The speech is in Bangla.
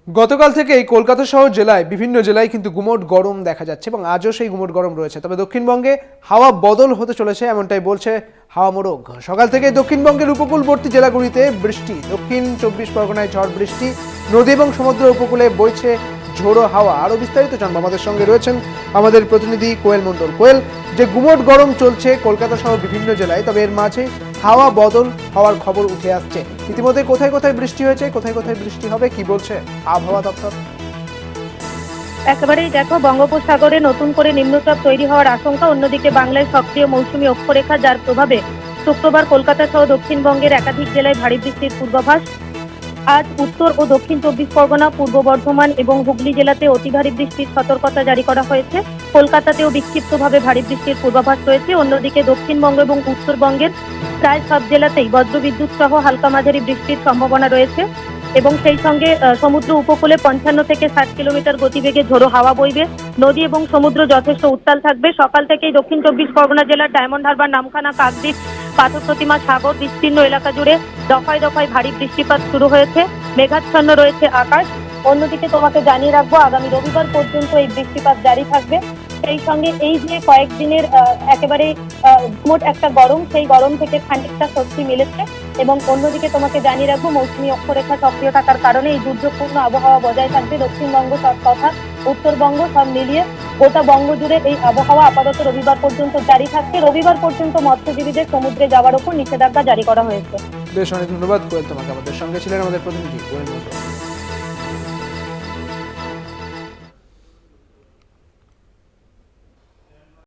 গতকাল থেকেই কলকাতা শহর জেলায় বিভিন্ন জেলায় কিন্তু গুমোট গরম দেখা যাচ্ছে এবং আজও সেই গুমোট গরম রয়েছে। তবে দক্ষিণবঙ্গে হাওয়া বদল হতে চলেছে এমনটাই বলছে হাওয়া মোড়ক। সকাল থেকে দক্ষিণবঙ্গের উপকূলবর্তী জেলাগুলিতে বৃষ্টি, দক্ষিণ 24 পরগনায় ঝড় বৃষ্টি, নদী এবং সমুদ্র উপকূলে বইছে ঝোড়ো হাওয়া। আরও বিস্তারিত জানবো, আমাদের সঙ্গে রয়েছেন আমাদের প্রতিনিধি কোয়েল মণ্ডল। কোয়েল, যে গুমোট গরম চলছে কলকাতা সহ বিভিন্ন জেলায়, তবে এর মাঝে হাওয়া বদল হওয়ার খবর উঠে আসছে। ইতিমধ্যে কোথায় কোথায় বৃষ্টি হয়েছে, কোথায় কোথায় বৃষ্টি হবে, কি বলছে আবহাওয়া দপ্তর? একেবারেই দেখো, বঙ্গোপসাগরে নতুন করে নিম্নচাপ তৈরি হওয়ার আশঙ্কা। অন্যদিকে বাংলায় সক্রিয় মৌসুমী অক্ষরেখা, যার প্রভাবে শুক্রবার কলকাতা সহ দক্ষিণবঙ্গের একাধিক জেলায় ভারী বৃষ্টির পূর্বাভাস। আজ উত্তর ও দক্ষিণ 24 পরগনা, পূর্ব বর্ধমান এবং হুগলি জেলাতে অতি ভারী বৃষ্টির সতর্কতা জারি করা হয়েছে। কলকাতাতেও বিক্ষিপ্তভাবে ভারী বৃষ্টির পূর্বাভাস রয়েছে। অন্যদিকে দক্ষিণবঙ্গ এবং উত্তরবঙ্গের প্রায় সব জেলাতেই বজ্রবিদ্যুৎ সহ হালকা মাঝারি বৃষ্টির সম্ভাবনা রয়েছে এবং সেই সঙ্গে সমুদ্র উপকূলে 55 থেকে 60 কিলোমিটার গতিবেগে ঝোড়ো হাওয়া বইবে। নদী এবং সমুদ্র যথেষ্ট উত্তাল থাকবে। সকাল থেকেই দক্ষিণ 24 পরগনা জেলার ডায়মন্ড হারবার, নামখানা, কাকদ্বীপ, পাথর প্রতিমা, সাগর বিস্তীর্ণ এলাকা জুড়ে দফায় দফায় ভারী বৃষ্টিপাত শুরু হয়েছে। মেঘাচ্ছন্ন রয়েছে আকাশ। অন্যদিকে তোমাকে জানিয়ে রাখবো, আগামী রবিবার পর্যন্ত এই বৃষ্টিপাত জারি থাকবে। সেই সঙ্গে এই যে কয়েকদিনের একেবারে মোট একটা গরম, সেই গরম থেকে খানিকটা স্বস্তি মিলেছে। এবং অন্যদিকে তোমাকে জানিয়ে রাখবো, মৌসুমী অক্ষরেখা সক্রিয় থাকার কারণে এই দুর্যোগপূর্ণ আবহাওয়া বজায় থাকবে। দক্ষিণবঙ্গ সব কথা, উত্তরবঙ্গ সব মিলিয়ে গোটা বঙ্গ জুড়ে এই আবহাওয়া আপাতত রবিবার পর্যন্ত জারি থাকছে। রবিবার পর্যন্ত মৎস্যজীবীদের সমুদ্রে যাওয়ার উপর নিষেধাজ্ঞা জারি করা হয়েছে। বেশ, অনেক ধন্যবাদ কোয়েল তোমাকে। আমাদের সঙ্গে ছিলেন আমাদের প্রতিনিধি কোয়েল মণ্ডল।